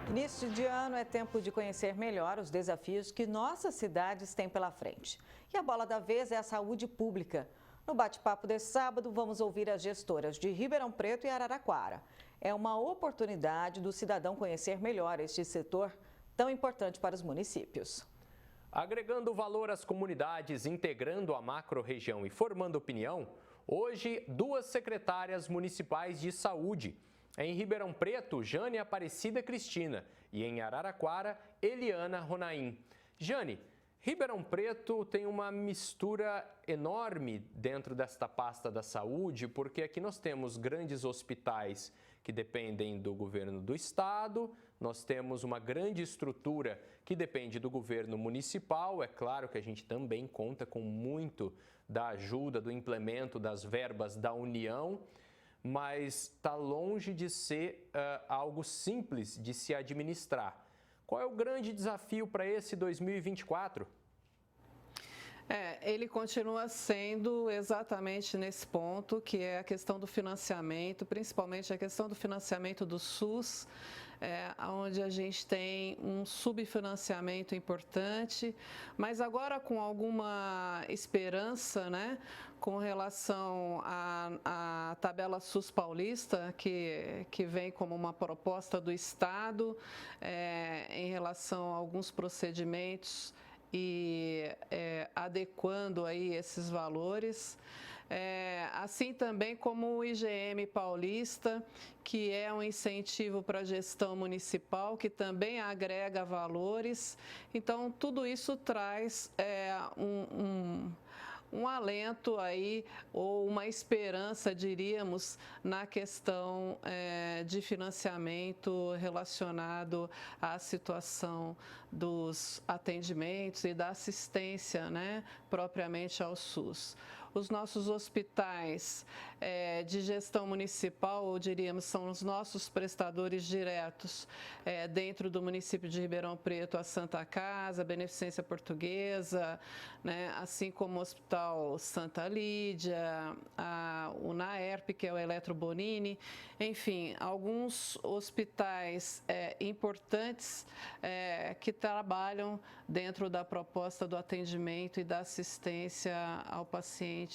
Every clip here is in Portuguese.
Início de ano é tempo de conhecer melhor os desafios que nossas cidades têm pela frente. E a bola da vez é a saúde pública. No bate-papo desse sábado, vamos ouvir as gestoras de Ribeirão Preto e Araraquara. É uma oportunidade do cidadão conhecer melhor este setor tão importante para os municípios. Agregando valor às comunidades, integrando a macro-região e formando opinião, hoje, duas secretárias municipais de saúde. Em Ribeirão Preto, Jane Aparecida Cristina e em Araraquara, Eliana Ronaim. Jane, Ribeirão Preto tem uma mistura enorme dentro desta pasta da saúde, porque aqui nós temos grandes hospitais que dependem do governo do estado, nós temos uma grande estrutura que depende do governo municipal. É claro que a gente também conta com muito da ajuda, do implemento das verbas da União, mas está longe de ser algo simples de se administrar. Qual é o grande desafio para esse 2024? Ele continua sendo exatamente nesse ponto, que é a questão do financiamento, principalmente a questão do financiamento do SUS, onde a gente tem um subfinanciamento importante, mas agora com alguma esperança, né, com relação à tabela SUS paulista, que vem como uma proposta do Estado em relação a alguns procedimentos e adequando aí esses valores, assim também como o IGM paulista, que é um incentivo para a gestão municipal, que também agrega valores. Então, tudo isso traz um alento aí, ou uma esperança, diríamos, na questão de financiamento relacionado à situação dos atendimentos e da assistência, né, propriamente ao SUS. Os nossos hospitais de gestão municipal, ou diríamos, são os nossos prestadores diretos dentro do município de Ribeirão Preto, a Santa Casa, a Beneficência Portuguesa, né, assim como o Hospital Santa Lídia, o NAERP, que é o Eletro Bonini, enfim, alguns hospitais importantes que trabalham dentro da proposta do atendimento e da assistência ao paciente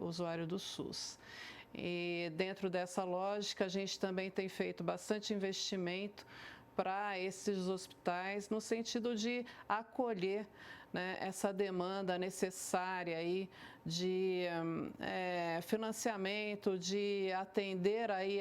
usuário do SUS. E dentro dessa lógica, a gente também tem feito bastante investimento para esses hospitais, no sentido de acolher, né, essa demanda necessária aí de financiamento, de atender aí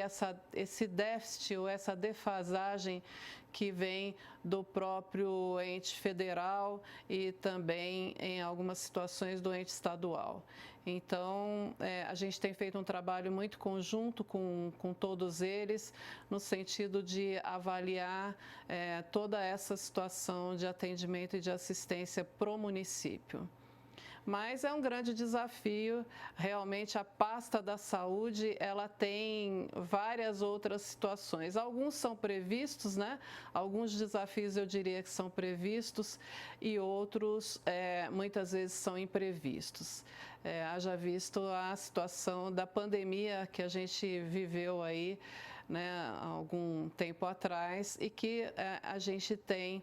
esse déficit ou essa defasagem que vem do próprio ente federal e também, em algumas situações, do ente estadual. Então, a gente tem feito um trabalho muito conjunto com todos eles, no sentido de avaliar toda essa situação de atendimento e de assistência para o município. Mas é um grande desafio, realmente a pasta da saúde, ela tem várias outras situações. Alguns são previstos, né? Alguns desafios eu diria que são previstos e outros muitas vezes são imprevistos. Haja visto a situação da pandemia que a gente viveu aí, né, há algum tempo atrás e que a gente tem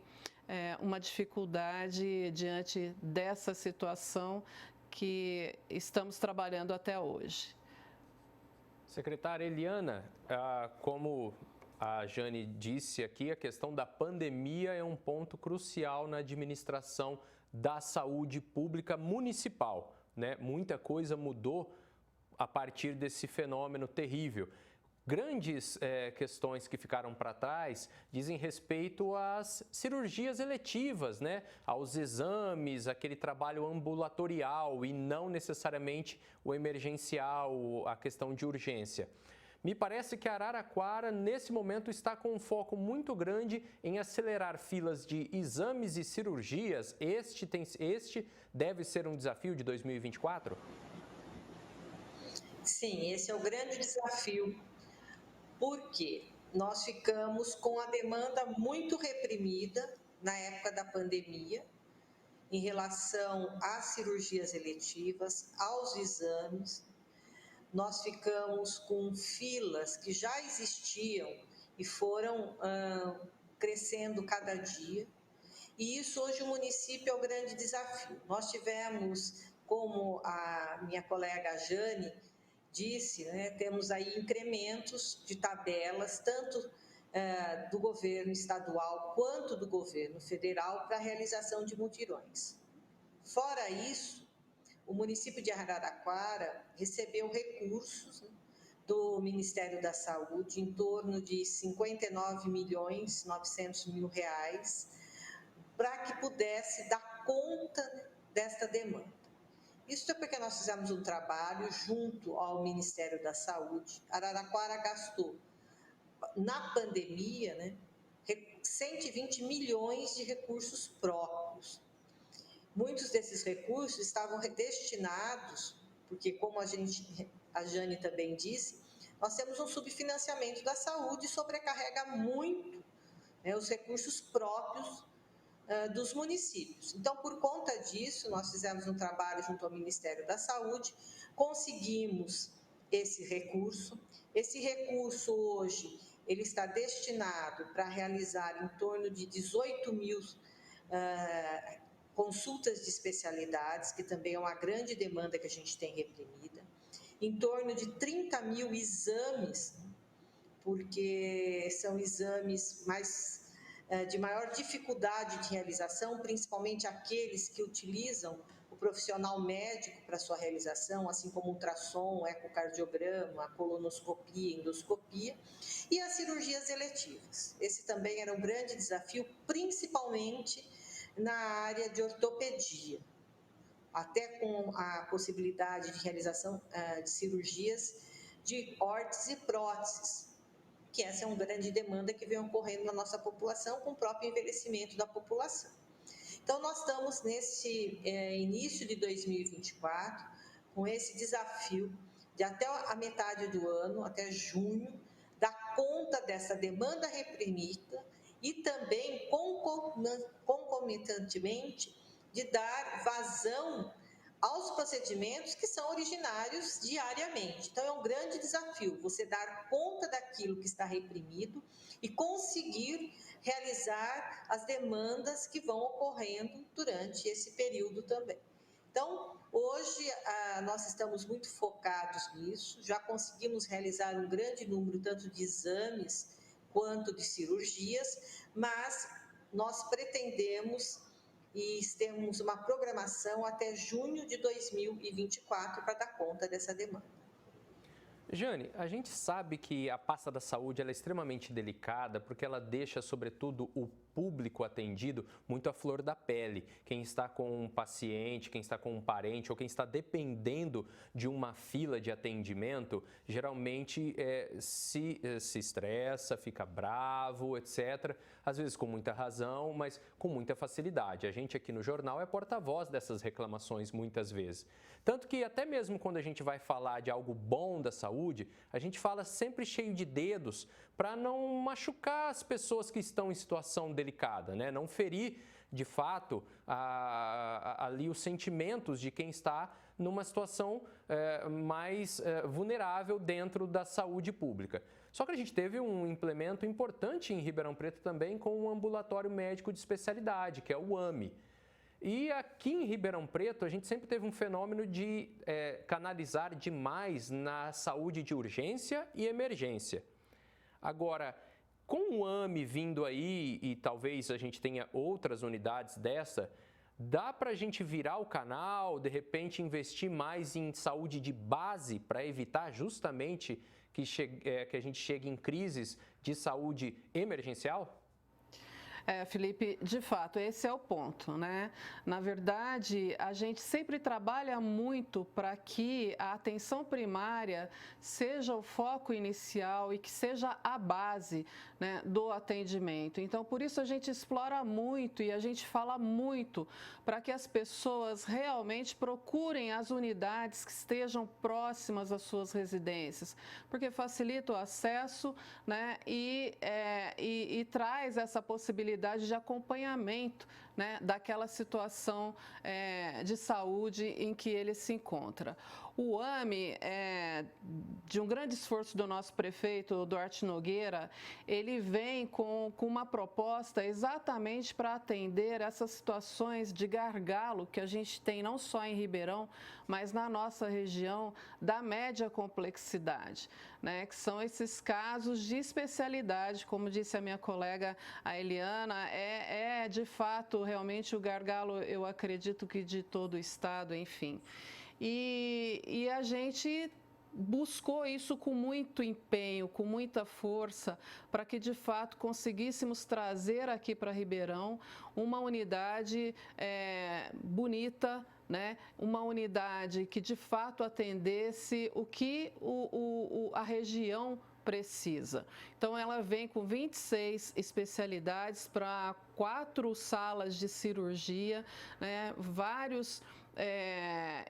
uma dificuldade diante dessa situação que estamos trabalhando até hoje. Secretária Eliana, como a Jane disse aqui, a questão da pandemia é um ponto crucial na administração da saúde pública municipal, né? Muita coisa mudou a partir desse fenômeno terrível. Grandes questões que ficaram para trás dizem respeito às cirurgias eletivas, né? Aos exames, aquele trabalho ambulatorial e não necessariamente o emergencial, a questão de urgência. Me parece que Araraquara, nesse momento, está com um foco muito grande em acelerar filas de exames e cirurgias. Este deve ser um desafio de 2024? Sim, esse é o grande desafio. Porque nós ficamos com a demanda muito reprimida na época da pandemia, em relação às cirurgias eletivas, aos exames. Nós ficamos com filas que já existiam e foram crescendo cada dia. E isso hoje o município é o grande desafio. Nós tivemos, como a minha colega Jane disse, né, temos aí incrementos de tabelas, tanto do governo estadual quanto do governo federal para a realização de mutirões. Fora isso, o município de Araraquara recebeu recursos, né, do Ministério da Saúde, em torno de 59.900.000 reais, para que pudesse dar conta desta demanda. Isso é porque nós fizemos um trabalho junto ao Ministério da Saúde. Araraquara gastou, na pandemia, né, 120 milhões de recursos próprios. Muitos desses recursos estavam destinados, porque como a Jane também disse, nós temos um subfinanciamento da saúde e sobrecarrega muito, né, os recursos próprios dos municípios. Então, por conta disso, nós fizemos um trabalho junto ao Ministério da Saúde, conseguimos esse recurso. Esse recurso hoje, ele está destinado para realizar em torno de 18 mil consultas de especialidades, que também é uma grande demanda que a gente tem reprimida, em torno de 30 mil exames, porque são exames de maior dificuldade de realização, principalmente aqueles que utilizam o profissional médico para sua realização, assim como ultrassom, ecocardiograma, colonoscopia, endoscopia, e as cirurgias eletivas. Esse também era um grande desafio, principalmente na área de ortopedia, até com a possibilidade de realização de cirurgias de órteses e próteses, que essa é uma grande demanda que vem ocorrendo na nossa população com o próprio envelhecimento da população. Então, nós estamos nesse início de 2024 com esse desafio de até a metade do ano, até junho, dar conta dessa demanda reprimida e também concomitantemente de dar vazão aos procedimentos que são originários diariamente. Então, é um grande desafio você dar conta daquilo que está reprimido e conseguir realizar as demandas que vão ocorrendo durante esse período também. Então, hoje, nós estamos muito focados nisso, já conseguimos realizar um grande número tanto de exames quanto de cirurgias, mas nós pretendemos e temos uma programação até junho de 2024 para dar conta dessa demanda. Jane, a gente sabe que a pasta da saúde ela é extremamente delicada porque ela deixa, sobretudo, o público atendido muito à flor da pele. Quem está com um paciente, quem está com um parente ou quem está dependendo de uma fila de atendimento, geralmente se estressa, fica bravo, etc. Às vezes com muita razão, mas com muita facilidade. A gente aqui no jornal é porta-voz dessas reclamações muitas vezes. Tanto que até mesmo quando a gente vai falar de algo bom da saúde, a gente fala sempre cheio de dedos para não machucar as pessoas que estão em situação delicada, né? Não ferir, de fato, ali os sentimentos de quem está numa situação mais vulnerável dentro da saúde pública. Só que a gente teve um implemento importante em Ribeirão Preto também com o ambulatório médico de especialidade, que é o AME. E aqui em Ribeirão Preto, a gente sempre teve um fenômeno de canalizar demais na saúde de urgência e emergência. Agora, com o AME vindo aí, e talvez a gente tenha outras unidades dessa, dá para a gente virar o canal, de repente investir mais em saúde de base para evitar justamente que a gente chegue em crises de saúde emergencial? Felipe, de fato, esse é o ponto, né? Na verdade, a gente sempre trabalha muito para que a atenção primária seja o foco inicial e que seja a base, né, do atendimento. Então, por isso a gente explora muito e a gente fala muito para que as pessoas realmente procurem as unidades que estejam próximas às suas residências, porque facilita o acesso, né, e traz essa possibilidade de acompanhamento, né, daquela situação de saúde em que ele se encontra. O AME, de um grande esforço do nosso prefeito Duarte Nogueira, ele vem com uma proposta exatamente para atender essas situações de gargalo que a gente tem não só em Ribeirão, mas na nossa região da média complexidade, né? Que são esses casos de especialidade, como disse a minha colega a Eliana, de fato realmente o gargalo, eu acredito que de todo o estado, enfim. E a gente buscou isso com muito empenho, com muita força, para que de fato conseguíssemos trazer aqui para Ribeirão uma unidade bonita, né? Uma unidade que de fato atendesse o que a região precisa. Então, ela vem com 26 especialidades para 4 salas de cirurgia, né? Vários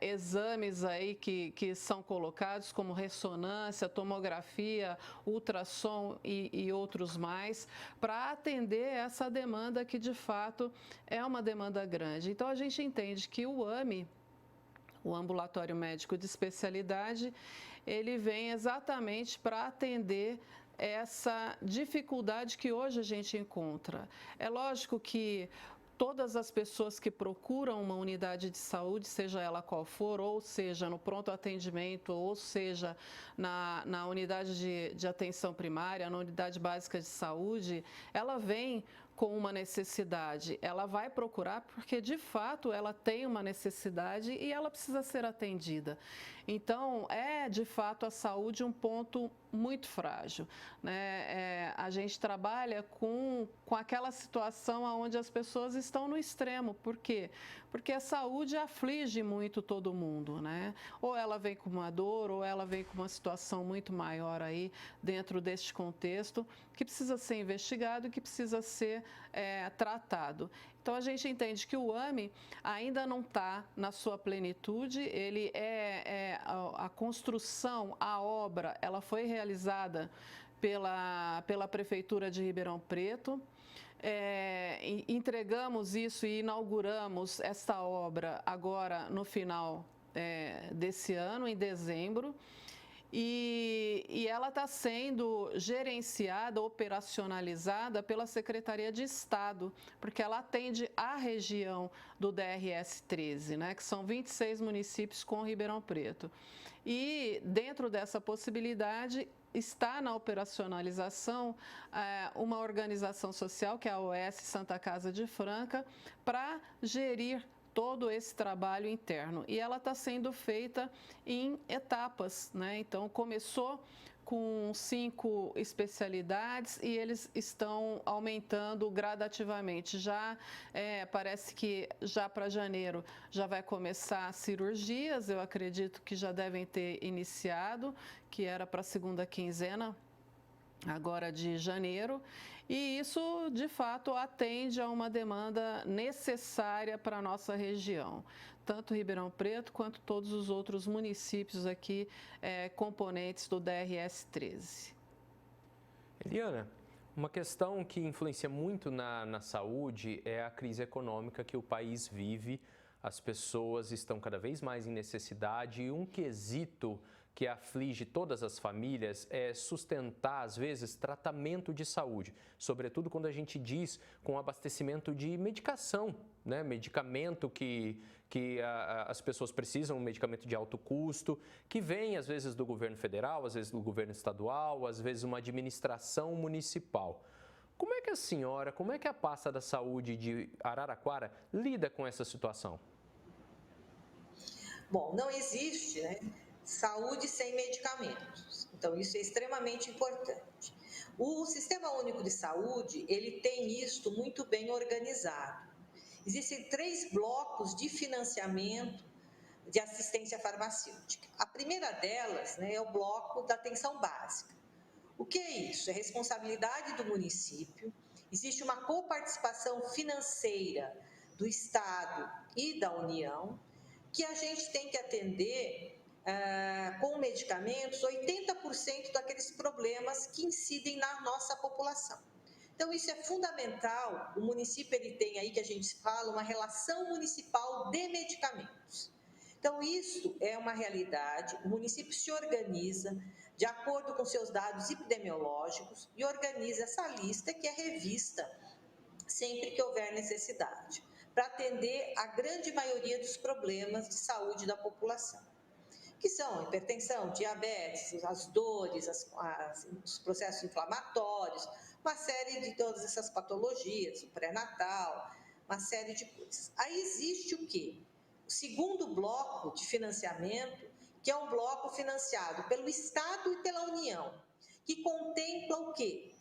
exames aí que são colocados, como ressonância, tomografia, ultrassom e outros mais, para atender essa demanda que de fato é uma demanda grande. Então, a gente entende que o AME, o Ambulatório Médico de Especialidade, ele vem exatamente para atender essa dificuldade que hoje a gente encontra. É lógico que todas as pessoas que procuram uma unidade de saúde, seja ela qual for, ou seja no pronto atendimento, ou seja na unidade de atenção primária, na unidade básica de saúde, ela vem com uma necessidade, ela vai procurar porque de fato ela tem uma necessidade e ela precisa ser atendida. Então, de fato a saúde um ponto muito frágil, né? A gente trabalha com aquela situação onde as pessoas estão no extremo. Por quê? Porque a saúde aflige muito todo mundo, né? Ou ela vem com uma dor, ou ela vem com uma situação muito maior aí dentro deste contexto, que precisa ser investigado, que precisa ser tratado. Então, a gente entende que o AME ainda não está na sua plenitude, ele a construção, a obra, ela foi realizada pela Prefeitura de Ribeirão Preto. Entregamos isso e inauguramos esta obra agora no final desse ano, em dezembro. E ela está sendo gerenciada, operacionalizada pela Secretaria de Estado, porque ela atende a região do DRS 13, né, que são 26 municípios com Ribeirão Preto. E dentro dessa possibilidade está na operacionalização uma organização social, que é a OS Santa Casa de Franca, para gerir todo esse trabalho interno. E ela está sendo feita em etapas, né? Então, começou com 5 especialidades e eles estão aumentando gradativamente. Já parece que já para janeiro já vai começar cirurgias, eu acredito que já devem ter iniciado, que era para a segunda quinzena agora de janeiro, e isso de fato atende a uma demanda necessária para a nossa região, tanto Ribeirão Preto quanto todos os outros municípios aqui componentes do DRS 13. Eliana, uma questão que influencia muito na saúde é a crise econômica que o país vive. As pessoas estão cada vez mais em necessidade e um quesito que aflige todas as famílias é sustentar, às vezes, tratamento de saúde, sobretudo quando a gente diz com abastecimento de medicação, né? Medicamento que as pessoas precisam, um medicamento de alto custo, que vem, às vezes, do governo federal, às vezes do governo estadual, às vezes uma administração municipal. Como é que a senhora, como é que a pasta da saúde de Araraquara lida com essa situação? Bom, não existe, né, saúde sem medicamentos. Então, isso é extremamente importante. O Sistema Único de Saúde, ele tem isso muito bem organizado. Existem 3 blocos de financiamento de assistência farmacêutica. A primeira delas, né, é o bloco da atenção básica. O que é isso? É responsabilidade do município, existe uma coparticipação financeira do Estado e da União, que a gente tem que atender com medicamentos 80% daqueles problemas que incidem na nossa população. Então, isso é fundamental. O município ele tem aí, que a gente fala, uma relação municipal de medicamentos. Então, isso é uma realidade, o município se organiza de acordo com seus dados epidemiológicos e organiza essa lista que é revista sempre que houver necessidade, para atender a grande maioria dos problemas de saúde da população, que são hipertensão, diabetes, as dores, os processos inflamatórios, uma série de todas essas patologias, o pré-natal, uma série de coisas. Aí existe o quê? O segundo bloco de financiamento, que é um bloco financiado pelo Estado e pela União, que contempla o quê?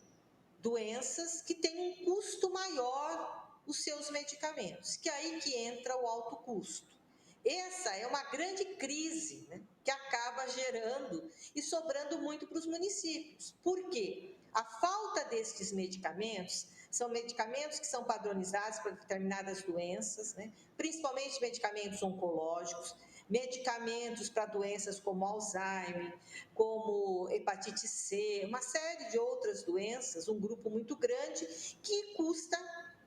Doenças que têm um custo maior os seus medicamentos, que é aí que entra o alto custo. Essa é uma grande crise, né, que acaba gerando e sobrando muito para os municípios. Por quê? A falta destes medicamentos são medicamentos que são padronizados para determinadas doenças, né, principalmente medicamentos oncológicos, medicamentos para doenças como Alzheimer, como hepatite C, uma série de outras doenças, um grupo muito grande que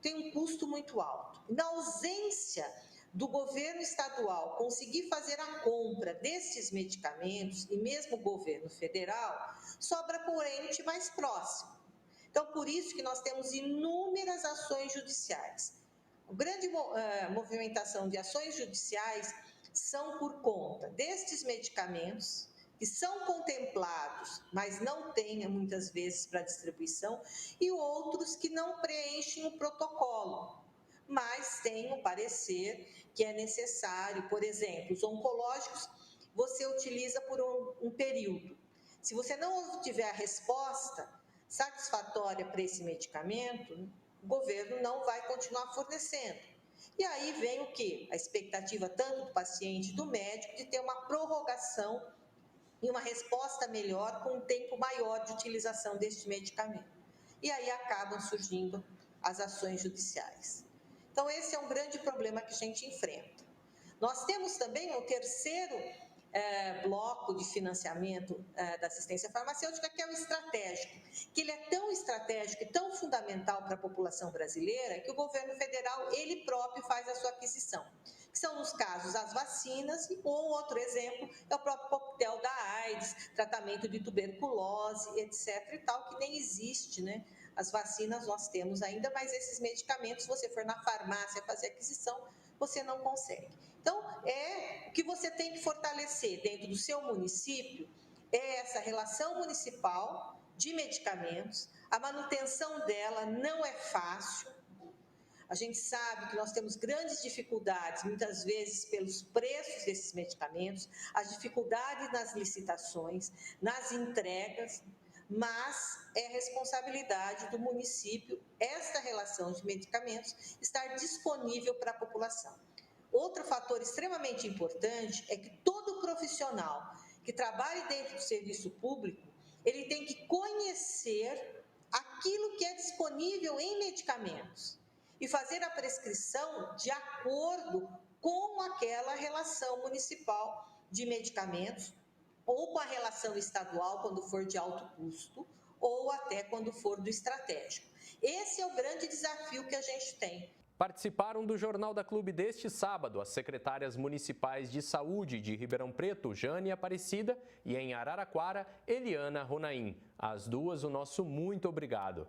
tem um custo muito alto. Na ausência do governo estadual conseguir fazer a compra desses medicamentos, e mesmo o governo federal, sobra para o ente mais próximo. Então, por isso que nós temos inúmeras ações judiciais. A grande movimentação de ações judiciais são por conta destes medicamentos, que são contemplados, mas não têm muitas vezes para distribuição, e outros que não preenchem o protocolo, mas têm o parecer que é necessário. Por exemplo, os oncológicos você utiliza por um período. Se você não tiver a resposta satisfatória para esse medicamento, o governo não vai continuar fornecendo. E aí vem o quê? A expectativa tanto do paciente, do médico, de ter uma prorrogação e uma resposta melhor com um tempo maior de utilização deste medicamento. E aí acabam surgindo as ações judiciais. Então, esse é um grande problema que a gente enfrenta. Nós temos também um terceiro bloco de financiamento da assistência farmacêutica, que é o estratégico, que ele é tão estratégico e tão fundamental para a população brasileira que o governo federal, ele próprio faz a sua aquisição, que são, nos casos, as vacinas, ou outro exemplo é o próprio coquetel da AIDS, tratamento de tuberculose, etc. e tal, que nem existe, né? As vacinas nós temos ainda, mas esses medicamentos, se você for na farmácia fazer aquisição, você não consegue. Então, o que você tem que fortalecer dentro do seu município é essa relação municipal de medicamentos. A manutenção dela não é fácil. A gente sabe que nós temos grandes dificuldades, muitas vezes, pelos preços desses medicamentos, as dificuldades nas licitações, nas entregas, mas é responsabilidade do município esta relação de medicamentos estar disponível para a população. Outro fator extremamente importante é que todo profissional que trabalhe dentro do serviço público, ele tem que conhecer aquilo que é disponível em medicamentos e fazer a prescrição de acordo com aquela relação municipal de medicamentos, ou com a relação estadual, quando for de alto custo, ou até quando for do estratégico. Esse é o grande desafio que a gente tem. Participaram do Jornal da Clube deste sábado as secretárias municipais de saúde de Ribeirão Preto, Jane Aparecida, e em Araraquara, Eliana Ronaim. Às duas, o nosso muito obrigado.